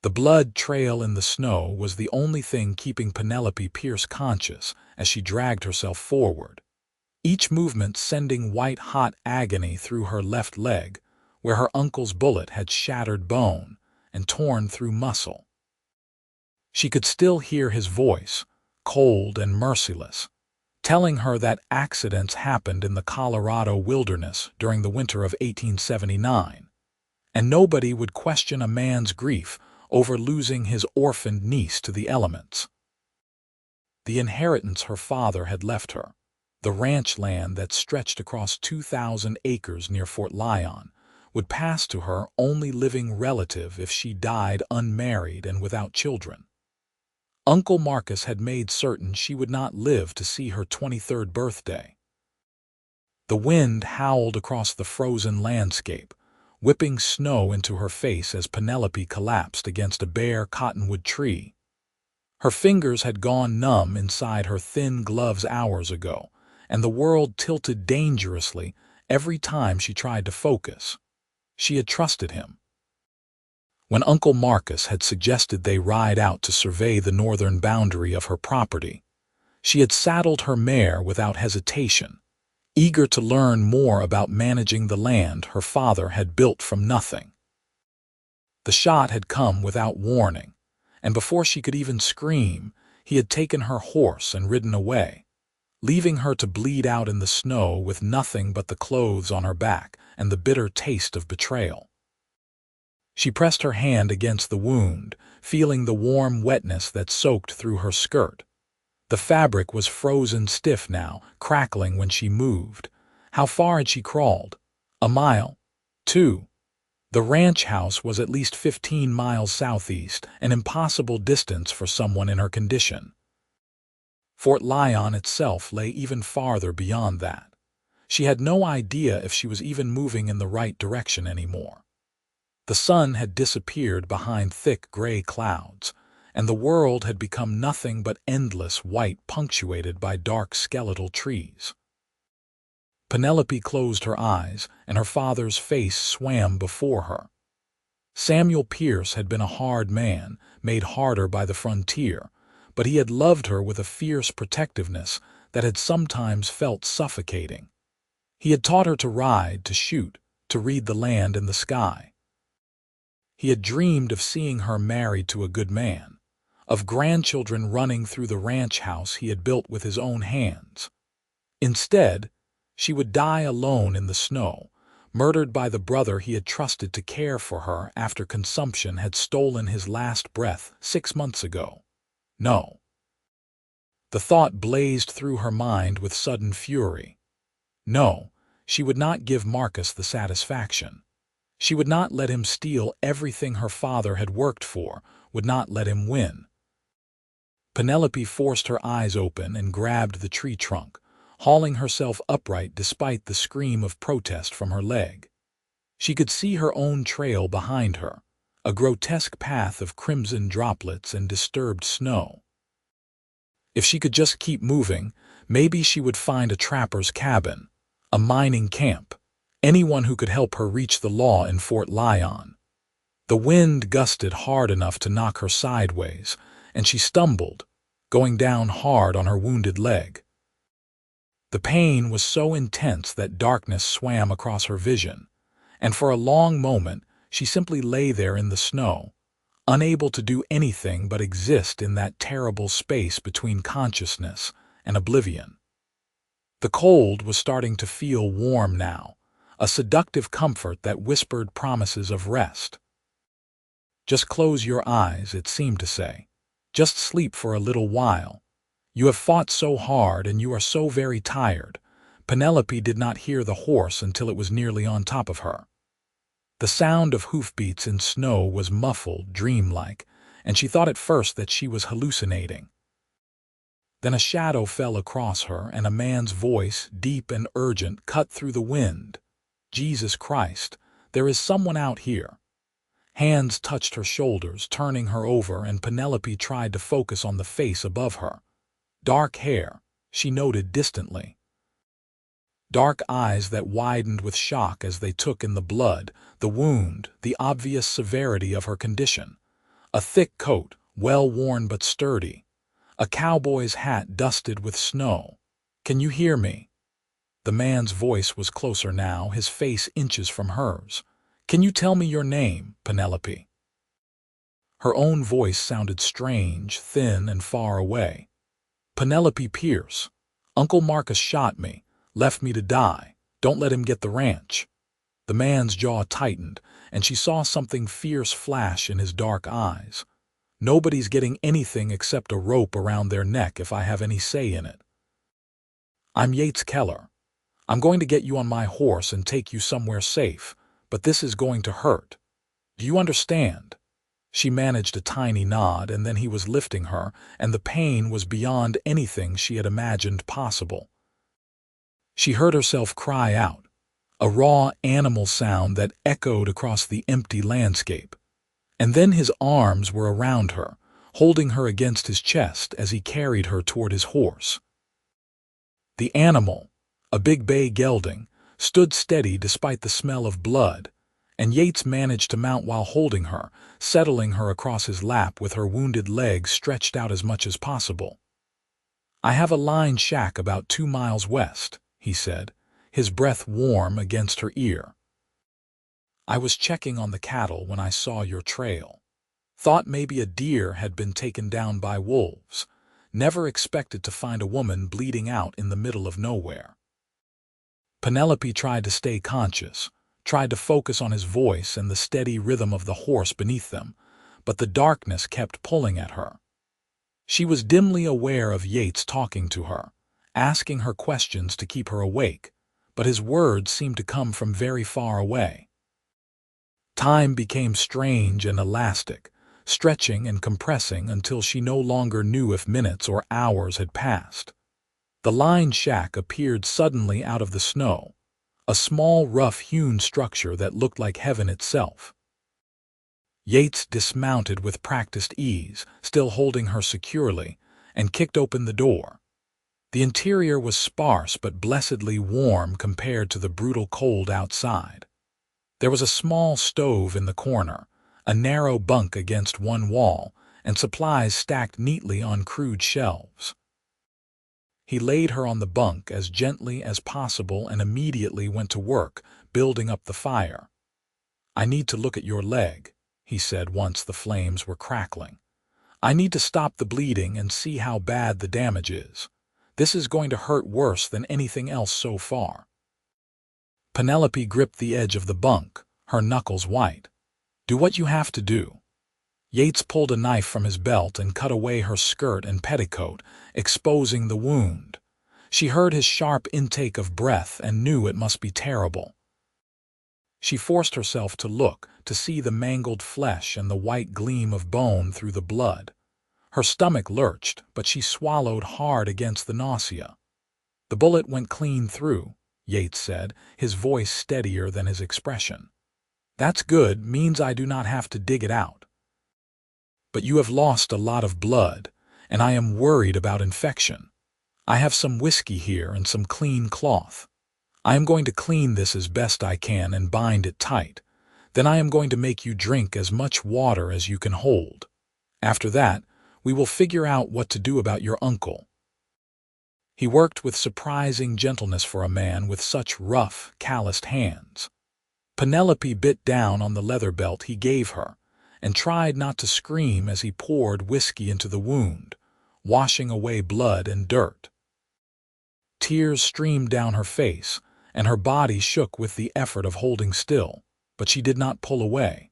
The blood trail in the snow was the only thing keeping Penelope Pierce conscious as she dragged herself forward, each movement sending white-hot agony through her left leg, where her uncle's bullet had shattered bone and torn through muscle. She could still hear his voice, cold and merciless, telling her that accidents happened in the Colorado wilderness during the winter of 1879, and nobody would question a man's grief over losing his orphaned niece to the elements. The inheritance her father had left her, the ranch land that stretched across 2,000 acres near Fort Lyon, would pass to her only living relative if she died unmarried and without children. Uncle Marcus had made certain she would not live to see her 23rd birthday. The wind howled across the frozen landscape, whipping snow into her face as Penelope collapsed against a bare cottonwood tree. Her fingers had gone numb inside her thin gloves hours ago, and the world tilted dangerously every time she tried to focus. She had trusted him. When Uncle Marcus had suggested they ride out to survey the northern boundary of her property, she had saddled her mare without hesitation, eager to learn more about managing the land her father had built from nothing. The shot had come without warning, and before she could even scream, he had taken her horse and ridden away, leaving her to bleed out in the snow with nothing but the clothes on her back and the bitter taste of betrayal. She pressed her hand against the wound, feeling the warm wetness that soaked through her skirt. The fabric was frozen stiff now, crackling when she moved. How far had she crawled? A mile? 2? The ranch house was at least 15 miles southeast, an impossible distance for someone in her condition. Fort Lyon itself lay even farther beyond that. She had no idea if she was even moving in the right direction anymore. The sun had disappeared behind thick gray clouds, and the world had become nothing but endless white punctuated by dark skeletal trees. Penelope closed her eyes, and her father's face swam before her. Samuel Pierce had been a hard man, made harder by the frontier, but he had loved her with a fierce protectiveness that had sometimes felt suffocating. He had taught her to ride, to shoot, to read the land and the sky. He had dreamed of seeing her married to a good man, of grandchildren running through the ranch house he had built with his own hands. Instead, she would die alone in the snow, murdered by the brother he had trusted to care for her after consumption had stolen his last breath 6 months ago. No. The thought blazed through her mind with sudden fury. No, she would not give Marcus the satisfaction. She would not let him steal everything her father had worked for, would not let him win. Penelope forced her eyes open and grabbed the tree trunk, hauling herself upright despite the scream of protest from her leg. She could see her own trail behind her, a grotesque path of crimson droplets and disturbed snow. If she could just keep moving, maybe she would find a trapper's cabin, a mining camp, anyone who could help her reach the law in Fort Lyon. The wind gusted hard enough to knock her sideways, and she stumbled, going down hard on her wounded leg. The pain was so intense that darkness swam across her vision, and for a long moment she simply lay there in the snow, unable to do anything but exist in that terrible space between consciousness and oblivion. The cold was starting to feel warm now, a seductive comfort that whispered promises of rest. Just close your eyes, it seemed to say. Just sleep for a little while. You have fought so hard and you are so very tired. Penelope did not hear the horse until it was nearly on top of her. The sound of hoofbeats in snow was muffled, dreamlike, and she thought at first that she was hallucinating. Then a shadow fell across her, and a man's voice, deep and urgent, cut through the wind. Jesus Christ, there is someone out here. Hands touched her shoulders, turning her over, and Penelope tried to focus on the face above her. Dark hair, she noted distantly. Dark eyes that widened with shock as they took in the blood, the wound, the obvious severity of her condition. A thick coat, well-worn but sturdy. A cowboy's hat dusted with snow. "Can you hear me?" The man's voice was closer now, his face inches from hers. "Can you tell me your name, Penelope?" Her own voice sounded strange, thin, and far away. "Penelope Pierce. Uncle Marcus shot me, left me to die. Don't let him get the ranch." The man's jaw tightened, and she saw something fierce flash in his dark eyes. "Nobody's getting anything except a rope around their neck if I have any say in it. I'm Yates Keller. I'm going to get you on my horse and take you somewhere safe, but this is going to hurt. Do you understand?" She managed a tiny nod, and then he was lifting her, and the pain was beyond anything she had imagined possible. She heard herself cry out, a raw animal sound that echoed across the empty landscape. And then his arms were around her, holding her against his chest as he carried her toward his horse. The animal, a big bay gelding, stood steady despite the smell of blood, and Yates managed to mount while holding her, settling her across his lap with her wounded legs stretched out as much as possible. "I have a Lyon shack about 2 miles west," he said, his breath warm against her ear. "I was checking on the cattle when I saw your trail. Thought maybe a deer had been taken down by wolves. Never expected to find a woman bleeding out in the middle of nowhere." Penelope tried to stay conscious, tried to focus on his voice and the steady rhythm of the horse beneath them, but the darkness kept pulling at her. She was dimly aware of Yates talking to her, asking her questions to keep her awake, but his words seemed to come from very far away. Time became strange and elastic, stretching and compressing until she no longer knew if minutes or hours had passed. The Lyon shack appeared suddenly out of the snow, a small, rough-hewn structure that looked like heaven itself. Yates dismounted with practiced ease, still holding her securely, and kicked open the door. The interior was sparse but blessedly warm compared to the brutal cold outside. There was a small stove in the corner, a narrow bunk against one wall, and supplies stacked neatly on crude shelves. He laid her on the bunk as gently as possible and immediately went to work, building up the fire. "I need to look at your leg," he said once the flames were crackling. "I need to stop the bleeding and see how bad the damage is. This is going to hurt worse than anything else so far." Penelope gripped the edge of the bunk, her knuckles white. "Do what you have to do." Yates pulled a knife from his belt and cut away her skirt and petticoat, exposing the wound. She heard his sharp intake of breath and knew it must be terrible. She forced herself to look, to see the mangled flesh and the white gleam of bone through the blood. Her stomach lurched, but she swallowed hard against the nausea. "The bullet went clean through," Yates said, his voice steadier than his expression. "That's good, means I do not have to dig it out. But you have lost a lot of blood, and I am worried about infection. I have some whiskey here and some clean cloth. I am going to clean this as best I can and bind it tight. Then I am going to make you drink as much water as you can hold. After that, we will figure out what to do about your uncle." He worked with surprising gentleness for a man with such rough, calloused hands. Penelope bit down on the leather belt he gave her, and tried not to scream as he poured whiskey into the wound, washing away blood and dirt. Tears streamed down her face, and her body shook with the effort of holding still, but she did not pull away.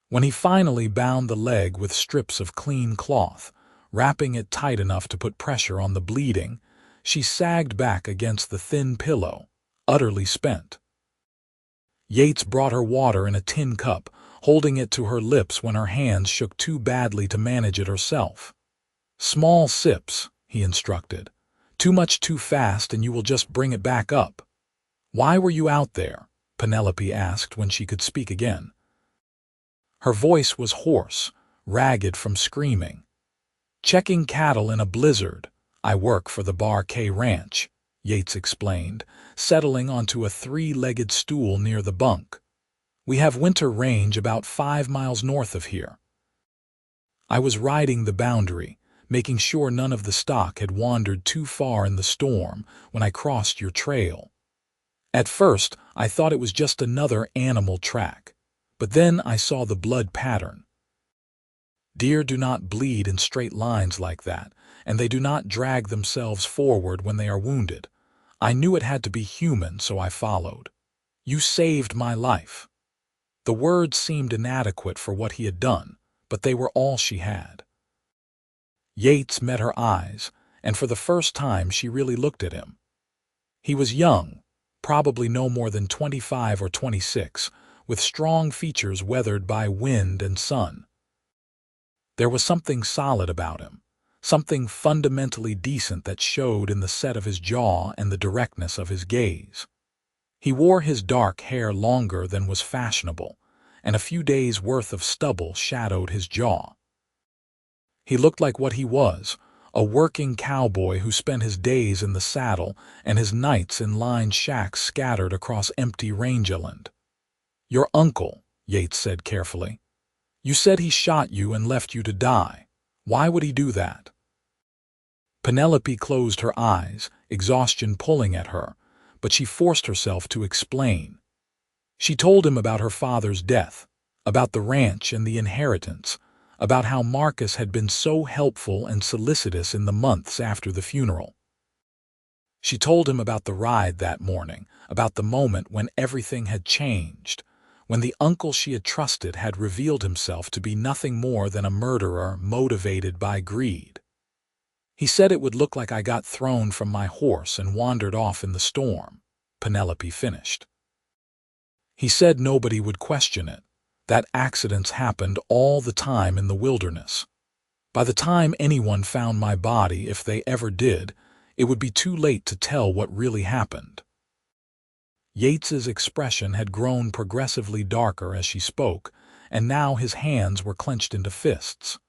When he finally bound the leg with strips of clean cloth, wrapping it tight enough to put pressure on the bleeding, she sagged back against the thin pillow, utterly spent. Yates brought her water in a tin cup, holding it to her lips when her hands shook too badly to manage it herself. "Small sips," he instructed. "Too much too fast and you will just bring it back up." "Why were you out there?" Penelope asked when she could speak again. Her voice was hoarse, ragged from screaming. "Checking cattle in a blizzard. I work for the Bar K Ranch," Yates explained, settling onto a 3-legged stool near the bunk. "We have winter range about 5 miles north of here." I was riding the boundary, making sure none of the stock had wandered too far in the storm when I crossed your trail. At first, I thought it was just another animal track, but then I saw the blood pattern. Deer do not bleed in straight lines like that, and they do not drag themselves forward when they are wounded. I knew it had to be human, so I followed. You saved my life. The words seemed inadequate for what he had done, but they were all she had. Yates met her eyes, and for the first time she really looked at him. He was young, probably no more than 25 or 26, with strong features weathered by wind and sun. There was something solid about him, something fundamentally decent that showed in the set of his jaw and the directness of his gaze. He wore his dark hair longer than was fashionable, and a few days' worth of stubble shadowed his jaw. He looked like what he was, a working cowboy who spent his days in the saddle and his nights in lined shacks scattered across empty rangeland. "Your uncle," Yates said carefully. "You said he shot you and left you to die. Why would he do that?" Penelope closed her eyes, exhaustion pulling at her, but she forced herself to explain. She told him about her father's death, about the ranch and the inheritance, about how Marcus had been so helpful and solicitous in the months after the funeral. She told him about the ride that morning, about the moment when everything had changed, when the uncle she had trusted had revealed himself to be nothing more than a murderer motivated by greed. "He said it would look like I got thrown from my horse and wandered off in the storm," Penelope finished. "He said nobody would question it, that accidents happened all the time in the wilderness. By the time anyone found my body, if they ever did, it would be too late to tell what really happened." Yates's expression had grown progressively darker as she spoke, and now his hands were clenched into fists.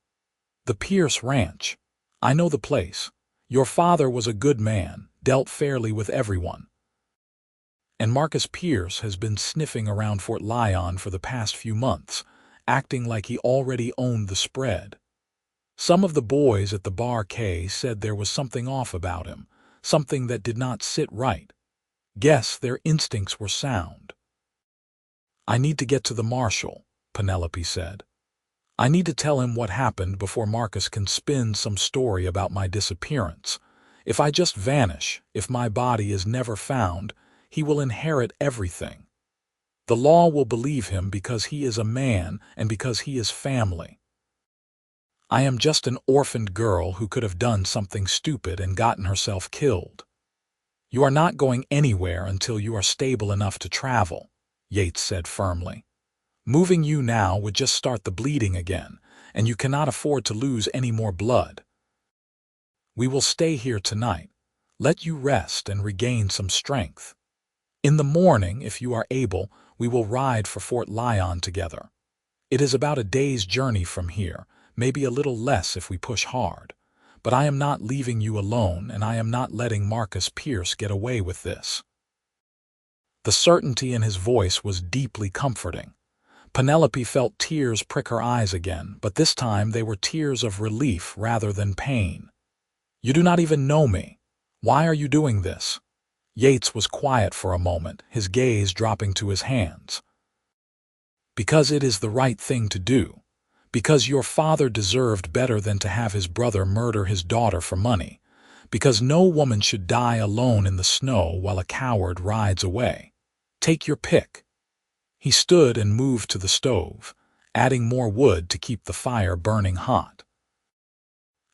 "The Pierce Ranch. I know the place. Your father was a good man, dealt fairly with everyone. And Marcus Pierce has been sniffing around Fort Lyon for the past few months, acting like he already owned the spread. Some of the boys at the Bar K said there was something off about him, something that did not sit right. Guess their instincts were sound." "I need to get to the marshal," Penelope said. "I need to tell him what happened before Marcus can spin some story about my disappearance. If I just vanish, if my body is never found, he will inherit everything. The law will believe him because he is a man and because he is family. I am just an orphaned girl who could have done something stupid and gotten herself killed. You are not going anywhere until you are stable enough to travel," Yates said firmly. "Moving you now would just start the bleeding again, and you cannot afford to lose any more blood. We will stay here tonight, let you rest and regain some strength. In the morning, if you are able, we will ride for Fort Lyon together. It is about a day's journey from here, maybe a little less if we push hard. But I am not leaving you alone, and I am not letting Marcus Pierce get away with this." The certainty in his voice was deeply comforting. Penelope felt tears prick her eyes again, but this time they were tears of relief rather than pain. "You do not even know me. Why are you doing this?" Yates was quiet for a moment, his gaze dropping to his hands. "Because it is the right thing to do. Because your father deserved better than to have his brother murder his daughter for money. Because no woman should die alone in the snow while a coward rides away. Take your pick." He stood and moved to the stove, adding more wood to keep the fire burning hot.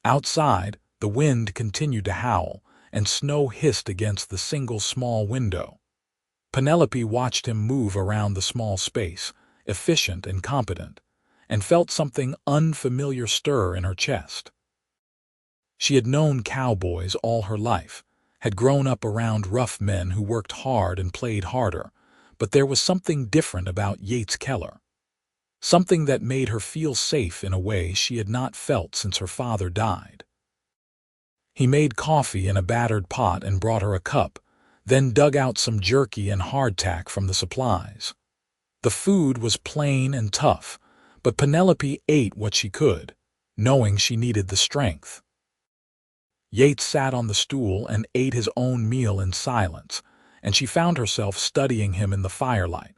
Outside, the wind continued to howl, and snow hissed against the single small window. Penelope watched him move around the small space, efficient and competent, and felt something unfamiliar stir in her chest. She had known cowboys all her life, had grown up around rough men who worked hard and played harder, but there was something different about Yates Keller. Something that made her feel safe in a way she had not felt since her father died. He made coffee in a battered pot and brought her a cup, then dug out some jerky and hardtack from the supplies. The food was plain and tough, but Penelope ate what she could. knowing she needed the strength. Yates sat on the stool and ate his own meal in silence, and she found herself studying him in the firelight.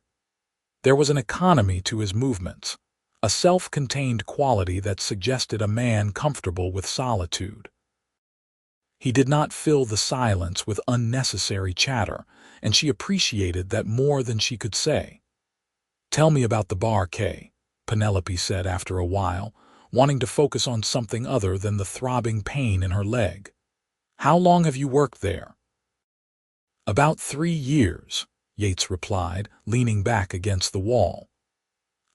There was an economy to his movements, a self-contained quality that suggested a man comfortable with solitude. He did not fill the silence with unnecessary chatter, and she appreciated that more than she could say. "Tell me about the bar, Kay," Penelope said after a while, wanting to focus on something other than the throbbing pain in her leg. "How long have you worked there?" "About 3 years," Yates replied, leaning back against the wall.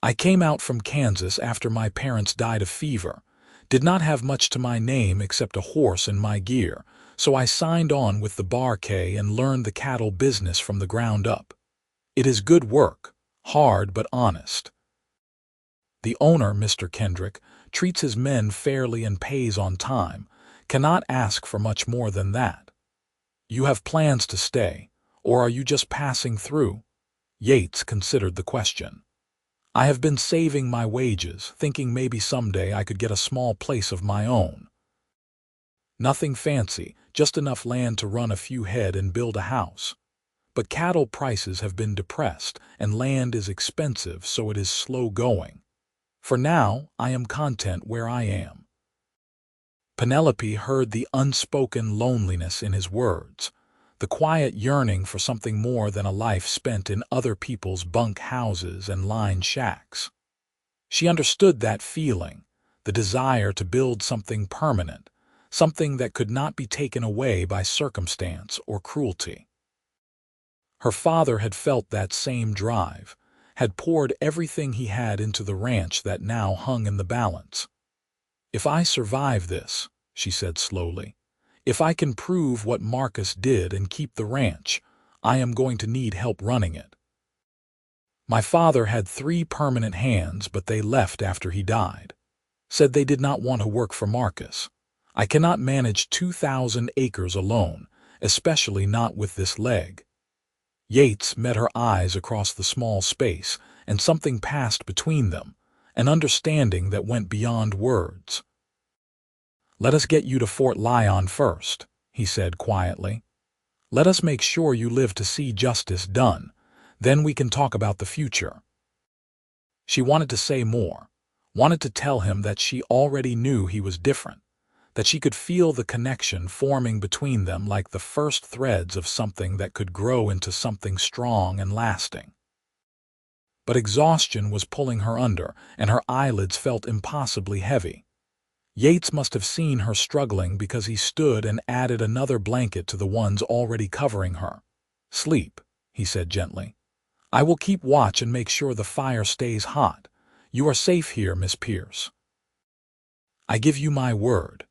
"I came out from Kansas after my parents died of fever. Did not have much to my name except a horse and my gear, so I signed on with the bar K and learned the cattle business from the ground up. It is good work, hard but honest. The owner, Mr. Kendrick, treats his men fairly and pays on time, cannot ask for much more than that. You have plans to stay, or are you just passing through?" Yates considered the question. "I have been saving my wages, thinking maybe someday I could get a small place of my own. Nothing fancy, just enough land to run a few head and build a house. But cattle prices have been depressed, and land is expensive, so it is slow going. For now, I am content where I am." Penelope heard the unspoken loneliness in his words, the quiet yearning for something more than a life spent in other people's bunk houses and lined shacks. She understood that feeling, the desire to build something permanent, something that could not be taken away by circumstance or cruelty. Her father had felt that same drive, had poured everything he had into the ranch that now hung in the balance. "If I survive this," she said slowly, "if I can prove what Marcus did and keep the ranch, I am going to need help running it. My father had 3 permanent hands, but they left after he died. Said they did not want to work for Marcus. I cannot manage 2,000 acres alone, especially not with this leg." Yates met her eyes across the small space, and something passed between them, an understanding that went beyond words. "Let us get you to Fort Lyon first," he said quietly. "Let us make sure you live to see justice done. Then we can talk about the future." She wanted to say more, wanted to tell him that she already knew he was different, that she could feel the connection forming between them like the first threads of something that could grow into something strong and lasting. But exhaustion was pulling her under, and her eyelids felt impossibly heavy. Yates must have seen her struggling because he stood and added another blanket to the ones already covering her. "Sleep," he said gently. "I will keep watch and make sure the fire stays hot. You are safe here, Miss Pierce." "I give you my word."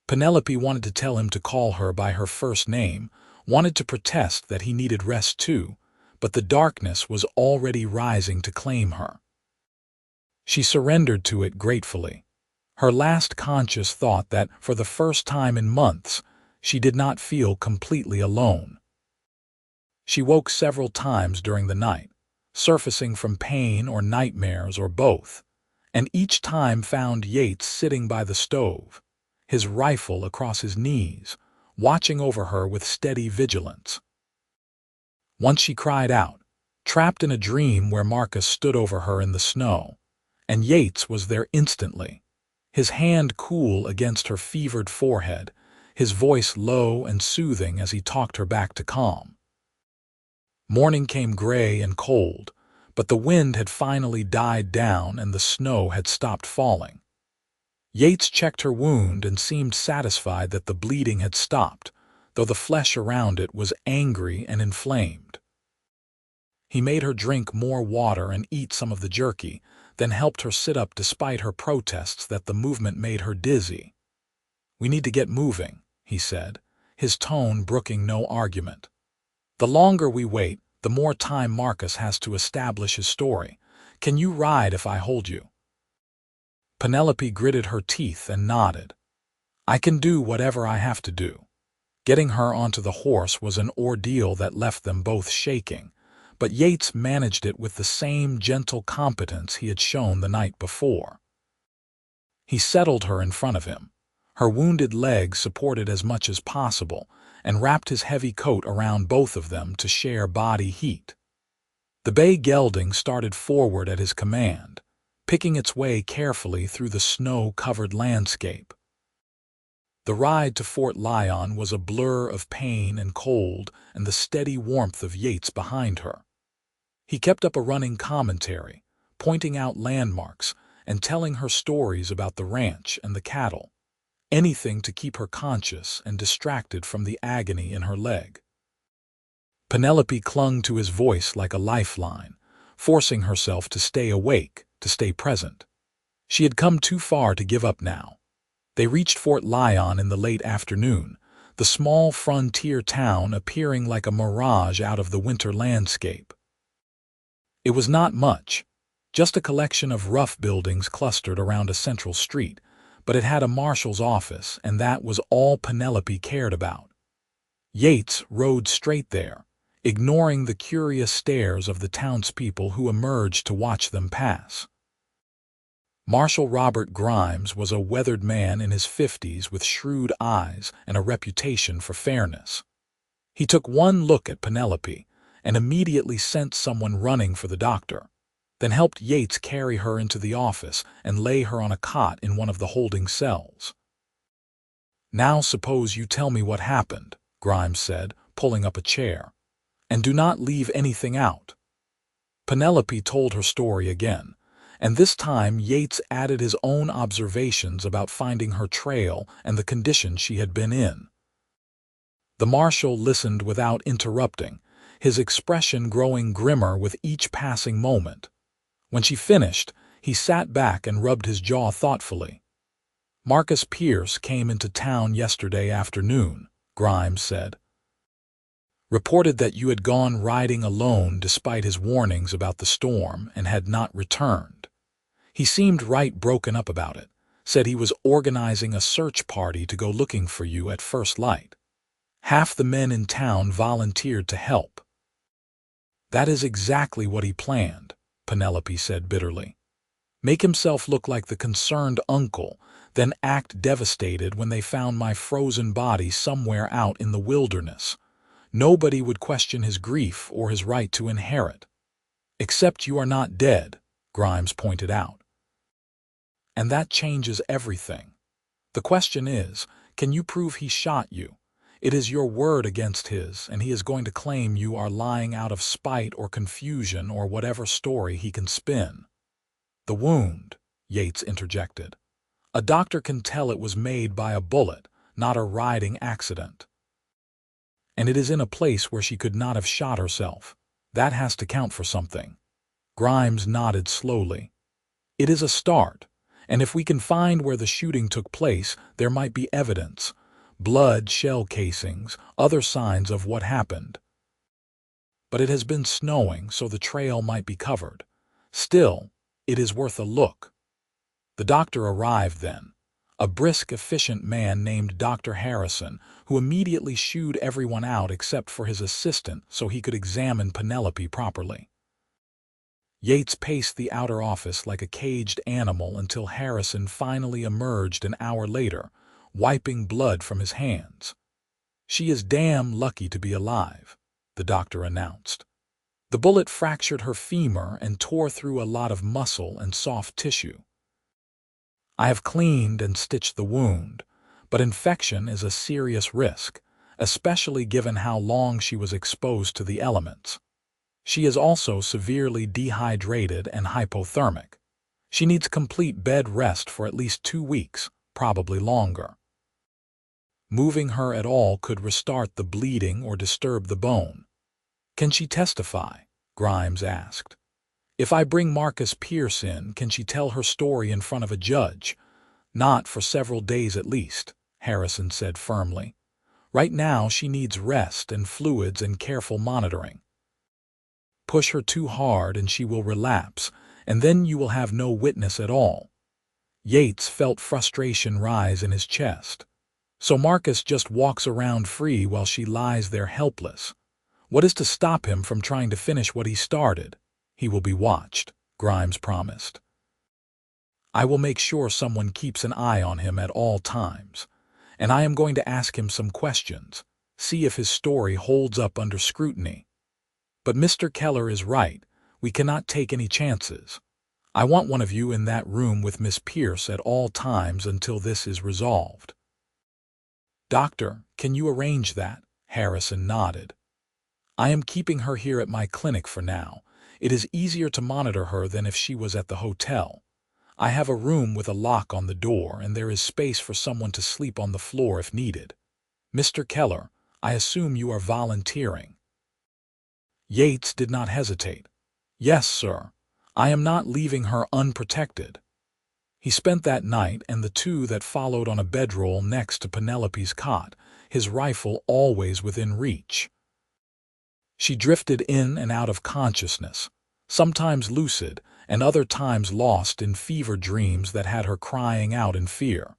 Penelope wanted to tell him to call her by her first name, wanted to protest that he needed rest too, but the darkness was already rising to claim her. She surrendered to it gratefully, her last conscious thought that, for the first time in months, she did not feel completely alone. She woke several times during the night, surfacing from pain or nightmares or both, and each time found Yates sitting by the stove, his rifle across his knees, watching over her with steady vigilance. Once she cried out, trapped in a dream where Marcus stood over her in the snow, and Yates was there instantly, his hand cool against her fevered forehead, his voice low and soothing as he talked her back to calm. Morning came gray and cold, but the wind had finally died down and the snow had stopped falling. Yates checked her wound and seemed satisfied that the bleeding had stopped, though the flesh around it was angry and inflamed. He made her drink more water and eat some of the jerky, then helped her sit up despite her protests that the movement made her dizzy. "We need to get moving," he said, his tone brooking no argument. "The longer we wait, the more time Marcus has to establish his story. Can you ride if I hold you?" Penelope gritted her teeth and nodded. "I can do whatever I have to do." Getting her onto the horse was an ordeal that left them both shaking, but Yates managed it with the same gentle competence he had shown the night before. He settled her in front of him, her wounded leg supported as much as possible, and wrapped his heavy coat around both of them to share body heat. The bay gelding started forward at his command, picking its way carefully through the snow-covered landscape. The ride to Fort Lyon was a blur of pain and cold and the steady warmth of Yates behind her. He kept up a running commentary, pointing out landmarks and telling her stories about the ranch and the cattle, anything to keep her conscious and distracted from the agony in her leg. Penelope clung to his voice like a lifeline, forcing herself to stay awake, to stay present. She had come too far to give up now. They reached Fort Lyon in the late afternoon, the small frontier town appearing like a mirage out of the winter landscape. It was not much, just a collection of rough buildings clustered around a central street, but it had a marshal's office, and that was all Penelope cared about. Yates rode straight there, ignoring the curious stares of the townspeople who emerged to watch them pass. Marshal Robert Grimes was a weathered man in his 50s with shrewd eyes and a reputation for fairness. He took one look at Penelope and immediately sent someone running for the doctor, then helped Yates carry her into the office and lay her on a cot in one of the holding cells. "Now suppose you tell me what happened," Grimes said, pulling up a chair. "And do not leave anything out." Penelope told her story again, and this time Yates added his own observations about finding her trail and the condition she had been in. The marshal listened without interrupting, his expression growing grimmer with each passing moment. When she finished, he sat back and rubbed his jaw thoughtfully. "Marcus Pierce came into town yesterday afternoon," Grimes said. "Reported that you had gone riding alone despite his warnings about the storm and had not returned. He seemed right broken up about it, said he was organizing a search party to go looking for you at first light. Half the men in town volunteered to help." "That is exactly what he planned," Penelope said bitterly. "Make himself look like the concerned uncle, then act devastated when they found my frozen body somewhere out in the wilderness. Nobody would question his grief or his right to inherit." "Except you are not dead," Grimes pointed out. "And that changes everything. The question is, can you prove he shot you? It is your word against his, and he is going to claim you are lying out of spite or confusion or whatever story he can spin." "The wound," Yates interjected. "A doctor can tell it was made by a bullet, not a riding accident. And it is in a place where she could not have shot herself. That has to count for something." Grimes nodded slowly. "It is a start, and if we can find where the shooting took place, there might be evidence. Blood, shell casings, other signs of what happened. But it has been snowing, so the trail might be covered. Still, it is worth a look." The doctor arrived then, a brisk, efficient man named Dr. Harrison, who immediately shooed everyone out except for his assistant so he could examine Penelope properly. Yates paced the outer office like a caged animal until Harrison finally emerged an hour later, wiping blood from his hands. "She is damn lucky to be alive," the doctor announced. "The bullet fractured her femur and tore through a lot of muscle and soft tissue. I have cleaned and stitched the wound, but infection is a serious risk, especially given how long she was exposed to the elements. She is also severely dehydrated and hypothermic. She needs complete bed rest for at least 2 weeks, probably longer. Moving her at all could restart the bleeding or disturb the bone." "Can she testify?" Grimes asked. "If I bring Marcus Pierce in, can she tell her story in front of a judge?" "Not for several days at least," Harrison said firmly. "Right now she needs rest and fluids and careful monitoring. Push her too hard and she will relapse, and then you will have no witness at all." Yates felt frustration rise in his chest. "So Marcus just walks around free while she lies there helpless. What is to stop him from trying to finish what he started?" "He will be watched," Grimes promised. I will make sure someone keeps an eye on him at all times, and I am going to ask him some questions, see if his story holds up under scrutiny. But Mr. Keller is right. We cannot take any chances. I want one of you in that room with Miss Pierce at all times until this is resolved." "Doctor, can you arrange that?" Harrison nodded. "I am keeping her here at my clinic for now. It is easier to monitor her than if she was at the hotel. I have a room with a lock on the door, and there is space for someone to sleep on the floor if needed. Mr. Keller, I assume you are volunteering." Yates did not hesitate. "Yes, sir. I am not leaving her unprotected." He spent that night and the two that followed on a bedroll next to Penelope's cot, his rifle always within reach. She drifted in and out of consciousness, sometimes lucid and other times lost in fever dreams that had her crying out in fear.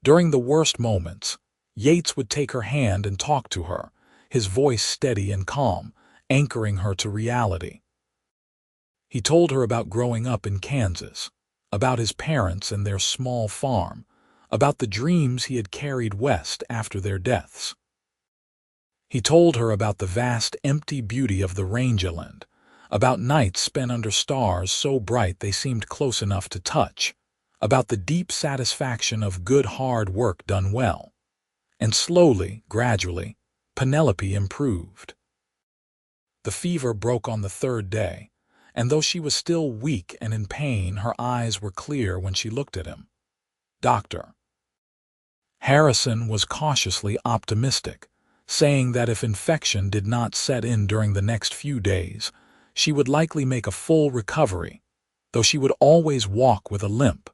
During the worst moments, Yates would take her hand and talk to her, his voice steady and calm, anchoring her to reality. He told her about growing up in Kansas, about his parents and their small farm, about the dreams he had carried west after their deaths. He told her about the vast, empty beauty of the rangeland, about nights spent under stars so bright they seemed close enough to touch, about the deep satisfaction of good hard work done well. And slowly, gradually, Penelope improved. The fever broke on the third day, and though she was still weak and in pain, her eyes were clear when she looked at him. "Doctor." Harrison was cautiously optimistic, saying that if infection did not set in during the next few days, she would likely make a full recovery, though she would always walk with a limp.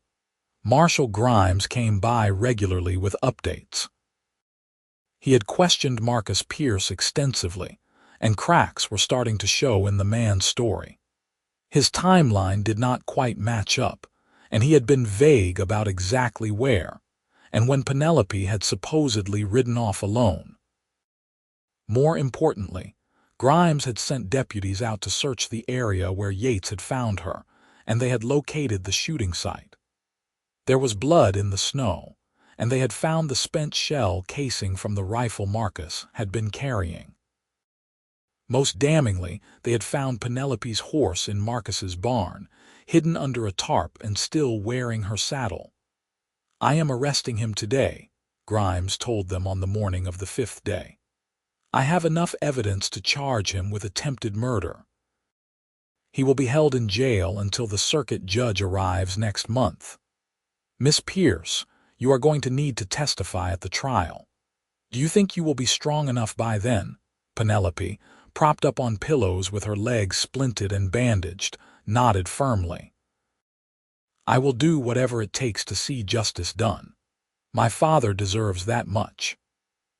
Marshal Grimes came by regularly with updates. He had questioned Marcus Pierce extensively, and cracks were starting to show in the man's story. His timeline did not quite match up, and he had been vague about exactly where, and when Penelope had supposedly ridden off alone. More importantly, Grimes had sent deputies out to search the area where Yates had found her, and they had located the shooting site. There was blood in the snow, and they had found the spent shell casing from the rifle Marcus had been carrying. Most damningly, they had found Penelope's horse in Marcus's barn, hidden under a tarp and still wearing her saddle. "I am arresting him today," Grimes told them on the morning of the 5th day. "I have enough evidence to charge him with attempted murder. He will be held in jail until the circuit judge arrives next month. Miss Pierce, you are going to need to testify at the trial. Do you think you will be strong enough by then?" Penelope, propped up on pillows with her legs splinted and bandaged, nodded firmly. "I will do whatever it takes to see justice done. My father deserves that much."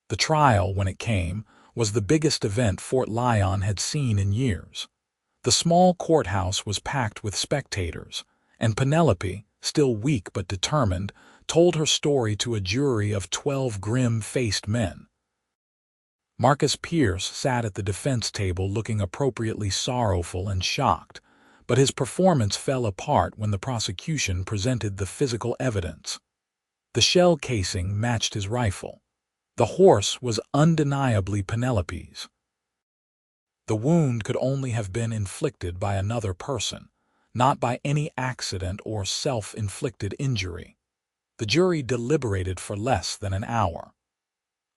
The trial, when it came, was the biggest event Fort Lyon had seen in years. The small courthouse was packed with spectators, and Penelope, still weak but determined, told her story to a jury of 12 grim-faced men. Marcus Pierce sat at the defense table looking appropriately sorrowful and shocked, but his performance fell apart when the prosecution presented the physical evidence. The shell casing matched his rifle. The horse was undeniably Penelope's. The wound could only have been inflicted by another person, not by any accident or self-inflicted injury. The jury deliberated for less than an hour.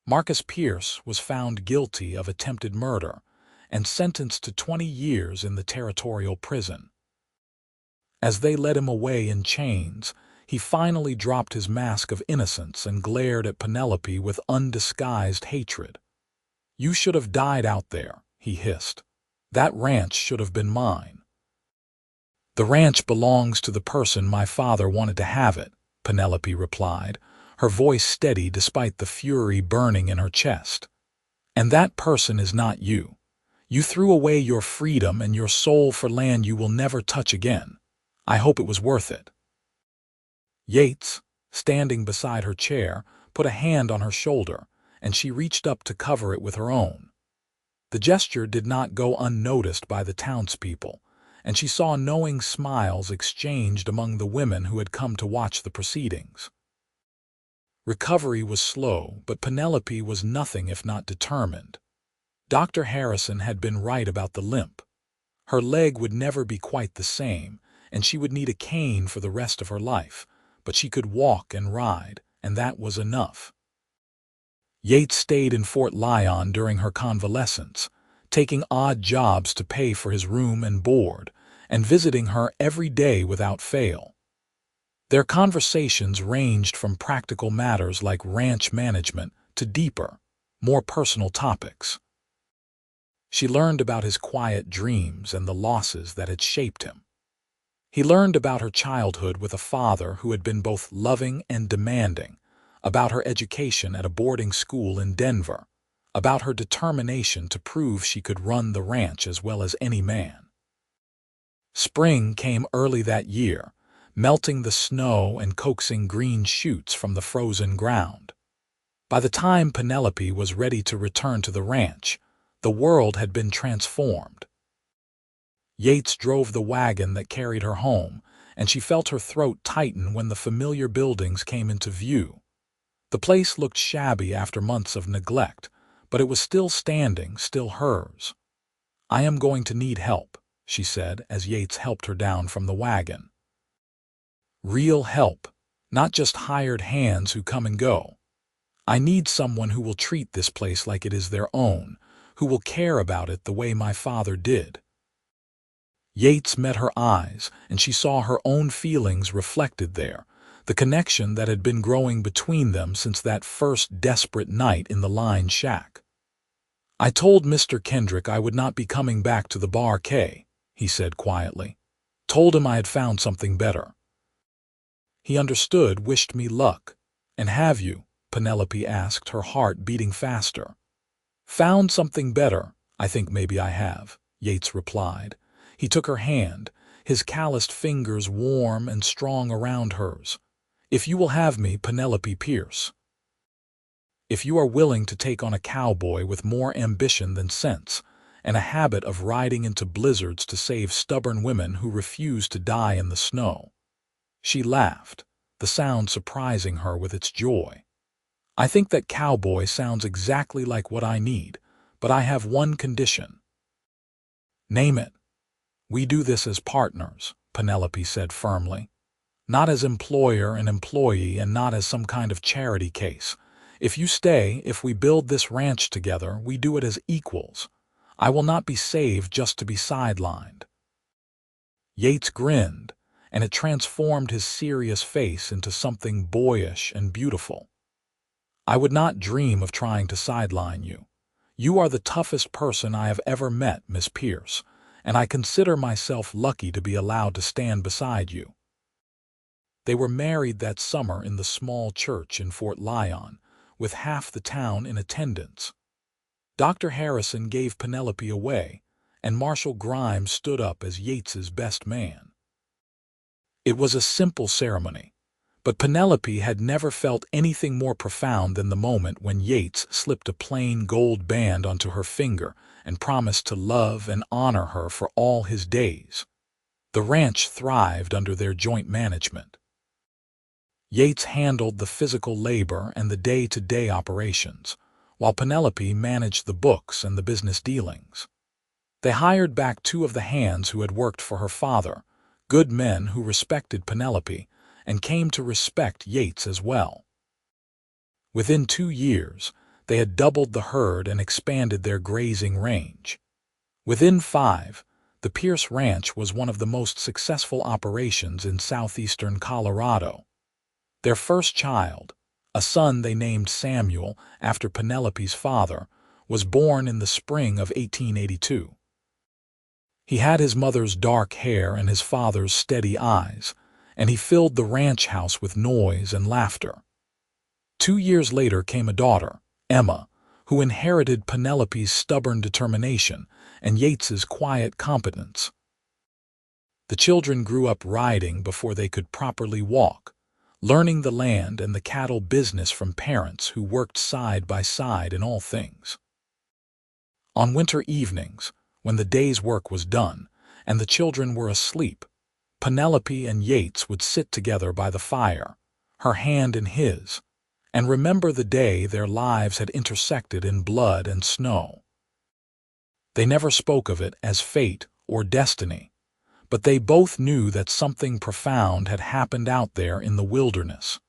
Marcus Pierce was found guilty of attempted murder and sentenced to 20 years in the territorial prison. As they led him away in chains, he finally dropped his mask of innocence and glared at Penelope with undisguised hatred. "You should have died out there," he hissed. "That ranch should have been mine." "The ranch belongs to the person my father wanted to have it," Penelope replied, her voice steady despite the fury burning in her chest. "And that person is not you. You threw away your freedom and your soul for land you will never touch again. I hope it was worth it." Yates, standing beside her chair, put a hand on her shoulder, and she reached up to cover it with her own. The gesture did not go unnoticed by the townspeople, and she saw knowing smiles exchanged among the women who had come to watch the proceedings. Recovery was slow, but Penelope was nothing if not determined. Dr. Harrison had been right about the limp. Her leg would never be quite the same, and she would need a cane for the rest of her life, but she could walk and ride, and that was enough. Yates stayed in Fort Lyon during her convalescence, taking odd jobs to pay for his room and board, and visiting her every day without fail. Their conversations ranged from practical matters like ranch management to deeper, more personal topics. She learned about his quiet dreams and the losses that had shaped him. He learned about her childhood with a father who had been both loving and demanding, about her education at a boarding school in Denver, about her determination to prove she could run the ranch as well as any man. Spring came early that year, melting the snow and coaxing green shoots from the frozen ground. By the time Penelope was ready to return to the ranch, the world had been transformed. Yates drove the wagon that carried her home, and she felt her throat tighten when the familiar buildings came into view. The place looked shabby after months of neglect, but it was still standing, still hers. "I am going to need help," she said as Yates helped her down from the wagon. "Real help, not just hired hands who come and go. I need someone who will treat this place like it is their own, who will care about it the way my father did." Yates met her eyes, and she saw her own feelings reflected there, the connection that had been growing between them since that first desperate night in the Lyon shack. "I told Mr. Kendrick I would not be coming back to the Bar K," he said quietly. "Told him I had found something better." "He understood, wished me luck." "And have you?" Penelope asked, her heart beating faster. "Found something better? I think maybe I have," Yates replied. He took her hand, his calloused fingers warm and strong around hers. "If you will have me, Penelope Pierce. If you are willing to take on a cowboy with more ambition than sense, and a habit of riding into blizzards to save stubborn women who refuse to die in the snow." She laughed, the sound surprising her with its joy. "I think that cowboy sounds exactly like what I need, but I have one condition." "Name it." "We do this as partners," Penelope said firmly. "Not as employer and employee, and not as some kind of charity case. If you stay, if we build this ranch together, we do it as equals. I will not be saved just to be sidelined." Yates grinned, and it transformed his serious face into something boyish and beautiful. "I would not dream of trying to sideline you. You are the toughest person I have ever met, Miss Pierce, and I consider myself lucky to be allowed to stand beside you." They were married that summer in the small church in Fort Lyon, with half the town in attendance. Dr. Harrison gave Penelope away, and Marshall Grimes stood up as Yates's best man. It was a simple ceremony, but Penelope had never felt anything more profound than the moment when Yates slipped a plain gold band onto her finger and promised to love and honor her for all his days. The ranch thrived under their joint management. Yates handled the physical labor and the day-to-day operations, while Penelope managed the books and the business dealings. They hired back 2 of the hands who had worked for her father, good men who respected Penelope and came to respect Yates as well. Within 2 years, they had doubled the herd and expanded their grazing range. Within 5, the Pierce Ranch was one of the most successful operations in southeastern Colorado. Their first child, a son they named Samuel after Penelope's father, was born in the spring of 1882. He had his mother's dark hair and his father's steady eyes, and he filled the ranch house with noise and laughter. 2 years later came a daughter, Emma, who inherited Penelope's stubborn determination and Yates's quiet competence. The children grew up riding before they could properly walk, learning the land and the cattle business from parents who worked side by side in all things. On winter evenings, when the day's work was done, and the children were asleep, Penelope and Yates would sit together by the fire, her hand in his, and remember the day their lives had intersected in blood and snow. They never spoke of it as fate or destiny, but they both knew that something profound had happened out there in the wilderness.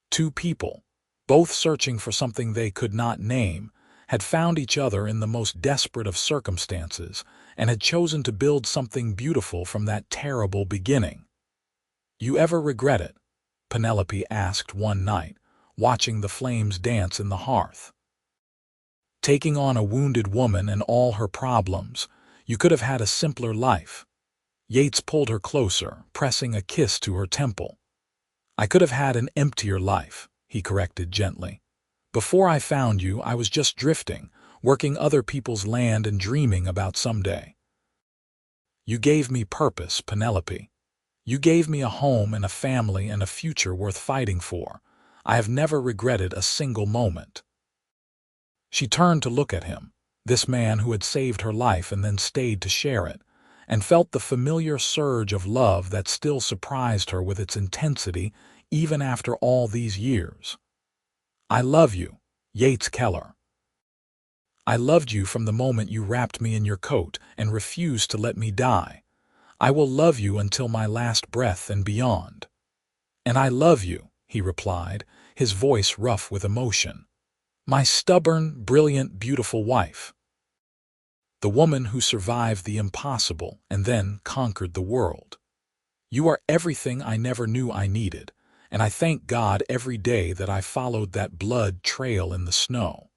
Two people, both searching for something they could not name, had found each other in the most desperate of circumstances and had chosen to build something beautiful from that terrible beginning. "You ever regret it?" Penelope asked one night, watching the flames dance in the hearth. "Taking on a wounded woman and all her problems, you could have had a simpler life." Yates pulled her closer, pressing a kiss to her temple. "I could have had an emptier life," he corrected gently. "Before I found you, I was just drifting, working other people's land and dreaming about someday." "You gave me purpose, Penelope. You gave me a home and a family and a future worth fighting for. I have never regretted a single moment." She turned to look at him, this man who had saved her life and then stayed to share it, and felt the familiar surge of love that still surprised her with its intensity even after all these years. "I love you, Yates Keller. I loved you from the moment you wrapped me in your coat and refused to let me die. I will love you until my last breath and beyond." "And I love you," he replied, his voice rough with emotion. "My stubborn, brilliant, beautiful wife. The woman who survived the impossible and then conquered the world. You are everything I never knew I needed, and I thank God every day that I followed that blood trail in the snow."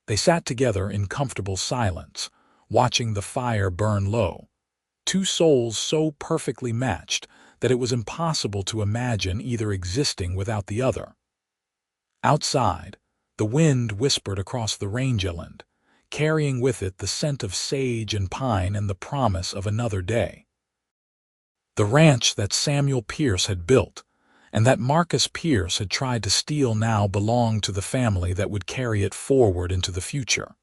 They sat together in comfortable silence, watching the fire burn low, two souls so perfectly matched that it was impossible to imagine either existing without the other. Outside, the wind whispered across the rangeland, carrying with it the scent of sage and pine and the promise of another day. The ranch that Samuel Pierce had built, and that Marcus Pierce had tried to steal, now belonged to the family that would carry it forward into the future.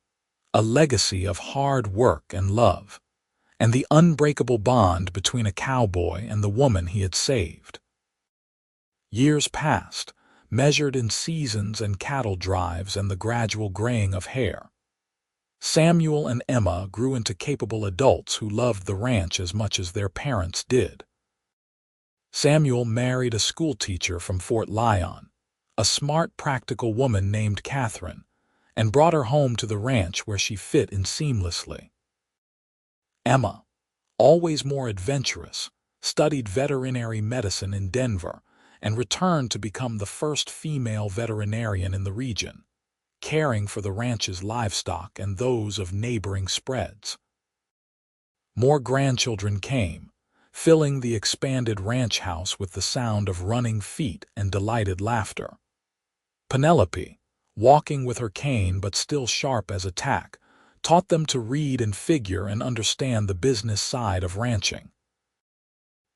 A legacy of hard work and love, and the unbreakable bond between a cowboy and the woman he had saved. Years passed, measured in seasons and cattle drives and the gradual graying of hair. Samuel and Emma grew into capable adults who loved the ranch as much as their parents did. Samuel married a schoolteacher from Fort Lyon, a smart, practical woman named Catherine, and brought her home to the ranch where she fit in seamlessly. Emma, always more adventurous, studied veterinary medicine in Denver and returned to become the first female veterinarian in the region, caring for the ranch's livestock and those of neighboring spreads. More grandchildren came, filling the expanded ranch house with the sound of running feet and delighted laughter. Penelope, walking with her cane but still sharp as a tack, taught them to read and figure and understand the business side of ranching.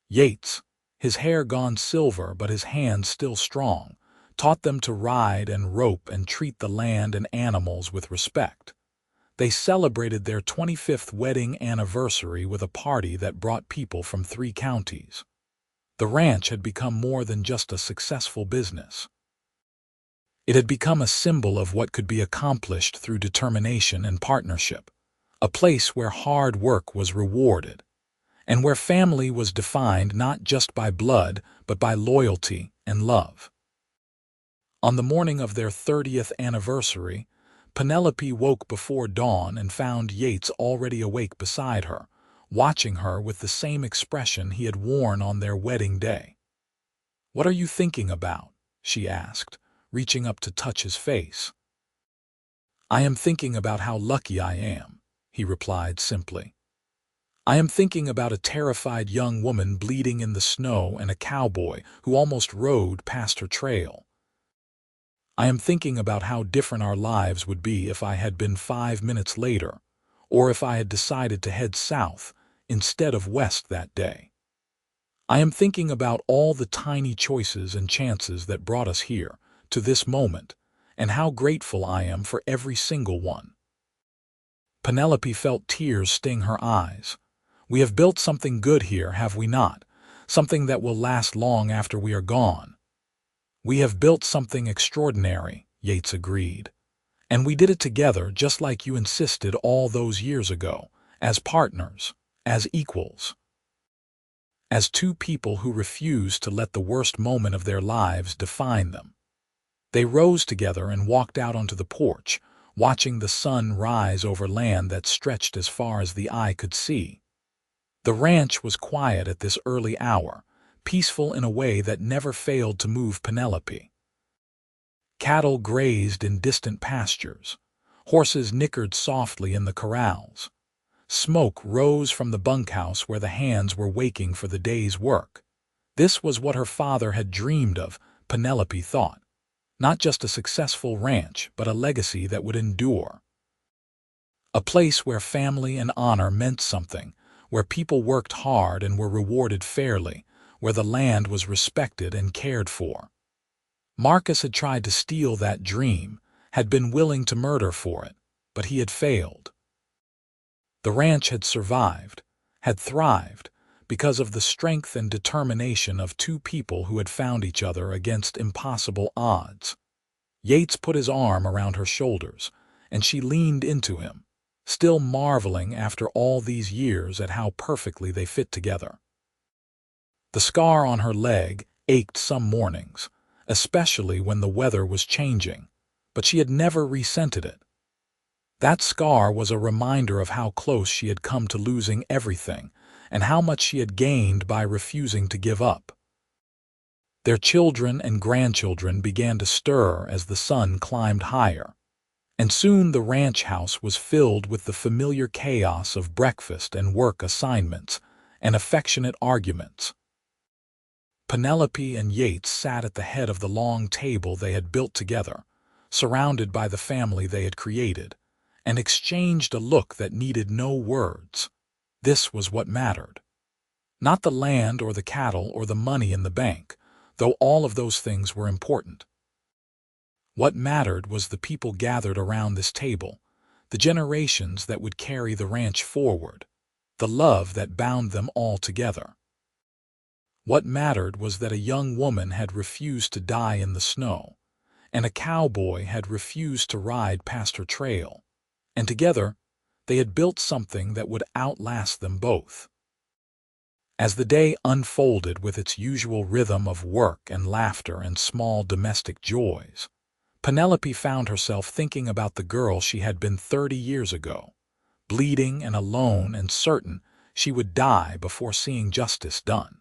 Yates, his hair gone silver but his hands still strong, taught them to ride and rope and treat the land and animals with respect. They celebrated their 25th wedding anniversary with a party that brought people from 3 counties. The ranch had become more than just a successful business. It had become a symbol of what could be accomplished through determination and partnership, a place where hard work was rewarded, and where family was defined not just by blood but by loyalty and love. On the morning of their 30th anniversary, Penelope woke before dawn and found Yates already awake beside her, watching her with the same expression he had worn on their wedding day. "What are you thinking about?" she asked, reaching up to touch his face. "I am thinking about how lucky I am," he replied simply. "I am thinking about a terrified young woman bleeding in the snow and a cowboy who almost rode past her trail. I am thinking about how different our lives would be if I had been 5 minutes later, or if I had decided to head south instead of west that day. I am thinking about all the tiny choices and chances that brought us here, to this moment, and how grateful I am for every single one." Penelope felt tears sting her eyes, We have built something good here, have we not? Something that will last long after we are gone." "We have built something extraordinary," Yates agreed. "And we did it together just like you insisted all those years ago, as partners, as equals, as two people who refused to let the worst moment of their lives define them." They rose together and walked out onto the porch, watching the sun rise over land that stretched as far as the eye could see. The ranch was quiet at this early hour, peaceful in a way that never failed to move Penelope. Cattle grazed in distant pastures. Horses nickered softly in the corrals. Smoke rose from the bunkhouse where the hands were waking for the day's work. This was what her father had dreamed of, Penelope thought. Not just a successful ranch, but a legacy that would endure. A place where family and honor meant something, where people worked hard and were rewarded fairly, where the land was respected and cared for. Marcus had tried to steal that dream, had been willing to murder for it, but he had failed. The ranch had survived, had thrived, because of the strength and determination of two people who had found each other against impossible odds. Yates put his arm around her shoulders, and she leaned into him, still marveling after all these years at how perfectly they fit together. The scar on her leg ached some mornings, especially when the weather was changing, but she had never resented it. That scar was a reminder of how close she had come to losing everything, and how much she had gained by refusing to give up. Their children and grandchildren began to stir as the sun climbed higher, and soon the ranch house was filled with the familiar chaos of breakfast and work assignments and affectionate arguments. Penelope and Yates sat at the head of the long table they had built together, surrounded by the family they had created, and exchanged a look that needed no words. This was what mattered. Not the land or the cattle or the money in the bank, though all of those things were important. What mattered was the people gathered around this table, the generations that would carry the ranch forward, the love that bound them all together. What mattered was that a young woman had refused to die in the snow, and a cowboy had refused to ride past her trail, and together they had built something that would outlast them both. As the day unfolded with its usual rhythm of work and laughter and small domestic joys, Penelope found herself thinking about the girl she had been 30 years ago, bleeding and alone and certain she would die before seeing justice done.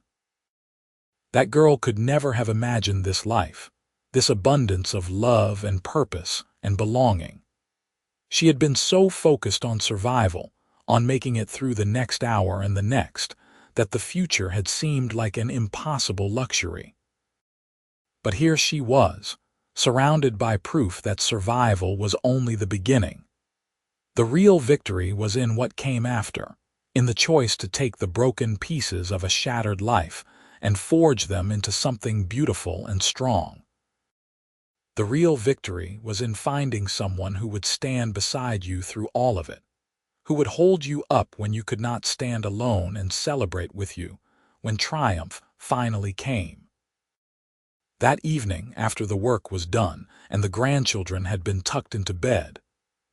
That girl could never have imagined this life, this abundance of love and purpose and belonging. She had been so focused on survival, on making it through the next hour and the next, that the future had seemed like an impossible luxury. But here she was, surrounded by proof that survival was only the beginning. The real victory was in what came after, in the choice to take the broken pieces of a shattered life and forge them into something beautiful and strong. The real victory was in finding someone who would stand beside you through all of it, who would hold you up when you could not stand alone and celebrate with you when triumph finally came. That evening, after the work was done and the grandchildren had been tucked into bed,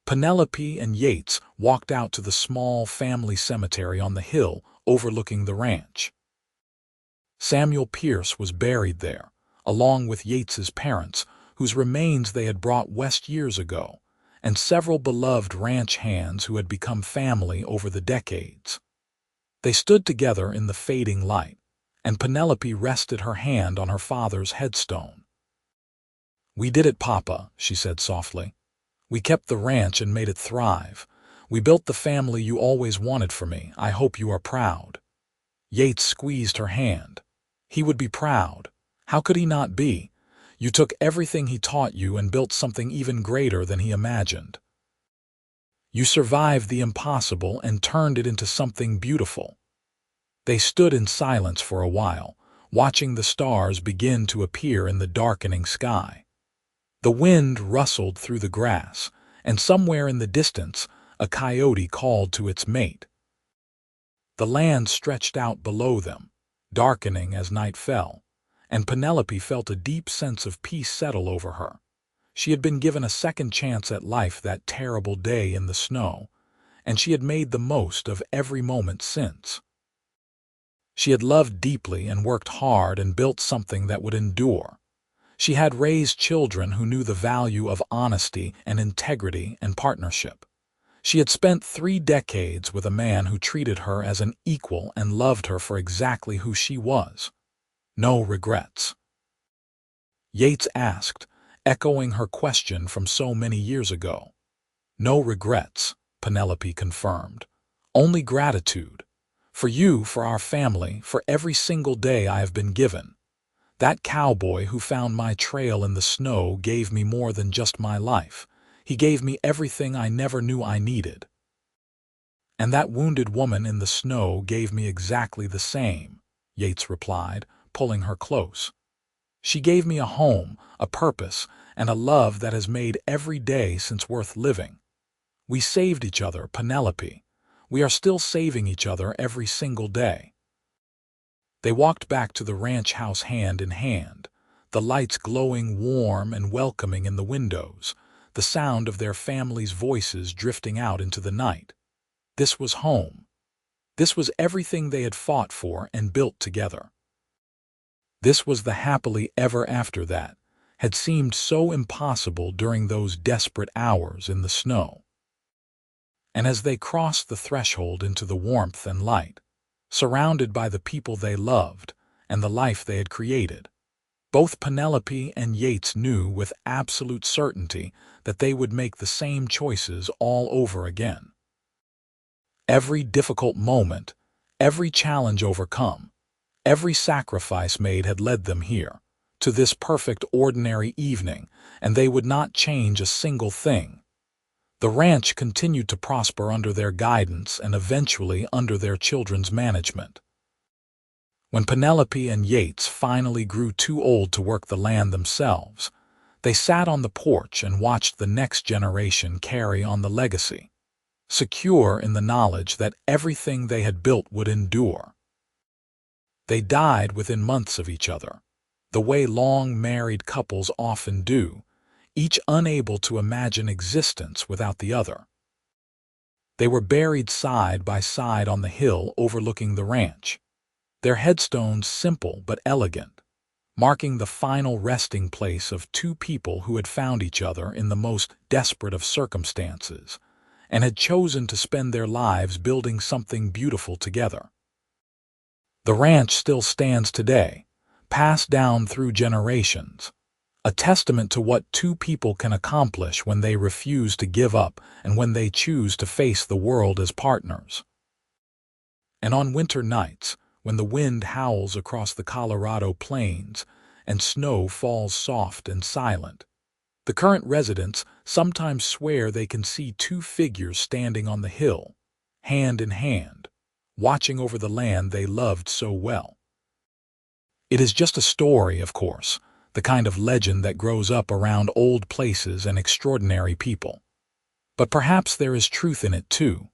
Penelope and Yates walked out to the small family cemetery on the hill overlooking the ranch. Samuel Pierce was buried there, along with Yates's parents, whose remains they had brought west years ago, and several beloved ranch hands who had become family over the decades. They stood together in the fading light, and Penelope rested her hand on her father's headstone. "We did it, Papa," she said softly. "We kept the ranch and made it thrive. We built the family you always wanted for me. I hope you are proud." Yates squeezed her hand. He would be proud. How could he not be? You took everything he taught you and built something even greater than he imagined. You survived the impossible and turned it into something beautiful. They stood in silence for a while, watching the stars begin to appear in the darkening sky. The wind rustled through the grass, and somewhere in the distance, a coyote called to its mate. The land stretched out below them, darkening as night fell, and Penelope felt a deep sense of peace settle over her. She had been given a second chance at life that terrible day in the snow, and she had made the most of every moment since. She had loved deeply and worked hard and built something that would endure. She had raised children who knew the value of honesty and integrity and partnership. She had spent 3 decades with a man who treated her as an equal and loved her for exactly who she was. No regrets. Yates asked, echoing her question from so many years ago. No regrets, Penelope confirmed. Only gratitude. For you, for our family, for every single day I have been given. That cowboy who found my trail in the snow gave me more than just my life. He gave me everything I never knew I needed. And that wounded woman in the snow gave me exactly the same, Yates replied, pulling her close. She gave me a home, a purpose, and a love that has made every day since worth living. We saved each other, Penelope. We are still saving each other every single day. They walked back to the ranch house hand in hand, the lights glowing warm and welcoming in the windows, the sound of their family's voices drifting out into the night. This was home. This was everything they had fought for and built together. This was the happily ever after that had seemed so impossible during those desperate hours in the snow. And as they crossed the threshold into the warmth and light, surrounded by the people they loved and the life they had created, both Penelope and Yates knew with absolute certainty that they would make the same choices all over again. Every difficult moment, every challenge overcome, every sacrifice made had led them here, to this perfect ordinary evening, and they would not change a single thing. The ranch continued to prosper under their guidance and eventually under their children's management. When Penelope and Yates finally grew too old to work the land themselves, they sat on the porch and watched the next generation carry on the legacy, secure in the knowledge that everything they had built would endure. They died within months of each other, the way long married couples often do, each unable to imagine existence without the other. They were buried side by side on the hill overlooking the ranch, their headstones simple but elegant, marking the final resting place of 2 people who had found each other in the most desperate of circumstances and had chosen to spend their lives building something beautiful together. The ranch still stands today, passed down through generations, a testament to what 2 people can accomplish when they refuse to give up and when they choose to face the world as partners. And on winter nights, when the wind howls across the Colorado plains and snow falls soft and silent, the current residents sometimes swear they can see 2 figures standing on the hill, hand in hand, watching over the land they loved so well. It is just a story, of course, the kind of legend that grows up around old places and extraordinary people. But perhaps there is truth in it too.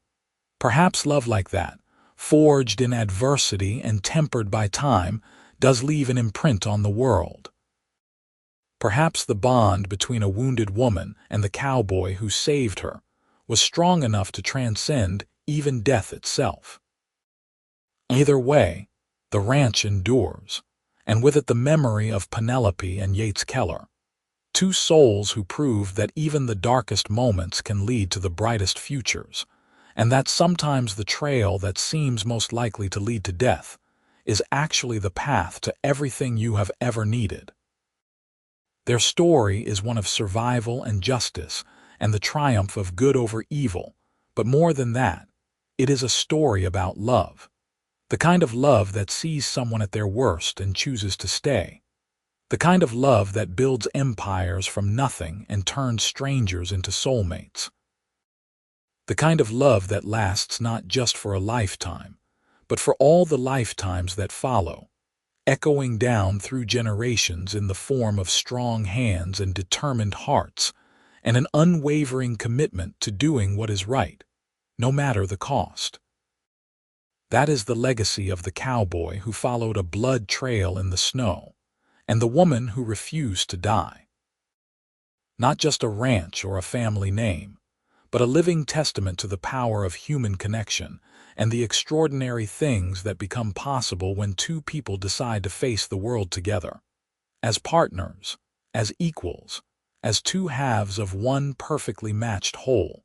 Perhaps love like that, forged in adversity and tempered by time, does leave an imprint on the world. Perhaps the bond between a wounded woman and the cowboy who saved her was strong enough to transcend even death itself. Either way, the ranch endures, and with it the memory of Penelope and Yates Keller, 2 souls who proved that even the darkest moments can lead to the brightest futures, and that sometimes the trail that seems most likely to lead to death is actually the path to everything you have ever needed. Their story is one of survival and justice and the triumph of good over evil, but more than that, it is a story about love. The kind of love that sees someone at their worst and chooses to stay. The kind of love that builds empires from nothing and turns strangers into soulmates. The kind of love that lasts not just for a lifetime, but for all the lifetimes that follow, echoing down through generations in the form of strong hands and determined hearts, and an unwavering commitment to doing what is right, no matter the cost. That is the legacy of the cowboy who followed a blood trail in the snow, and the woman who refused to die. Not just a ranch or a family name, but a living testament to the power of human connection and the extraordinary things that become possible when two people decide to face the world together. As partners, as equals, as two halves of one perfectly matched whole.